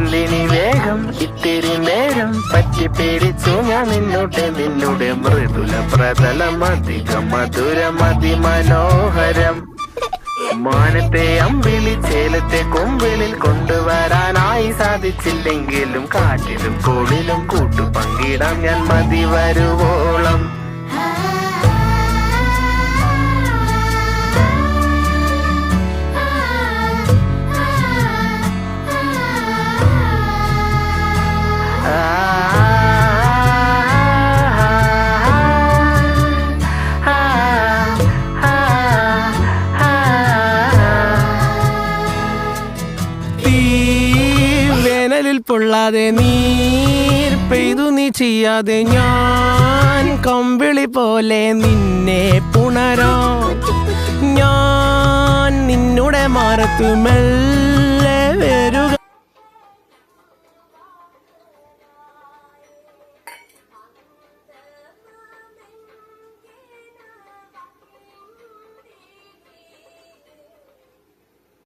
എന്തിനി വേഗം ഇത്തിരി നേരം പറ്റി പേടിച്ചു ഞാൻ നിന്നുടെ മൃദുല പ്രതലം അധികം മധുരം അതിമനോഹരം. മാനത്തെ അമ്പിളി ചേലത്തെ കൊമ്പിളിൽ കൊണ്ടുവരാനായി സാധിച്ചില്ലെങ്കിലും കാറ്റിലും കോളിലും കൂട്ടു പങ്കിടാം ഞാൻ മതി വരുവോളം. വേനലിൽ പൊള്ളാതെ നീർ പെയ്തു നീ ചെയ്യാതെ ഞാൻ കമ്പിളി പോലെ നിന്നെ പുണരോ. ഞാൻ നിന്നുടെ മാറത്തു മെല്ലെ വരുക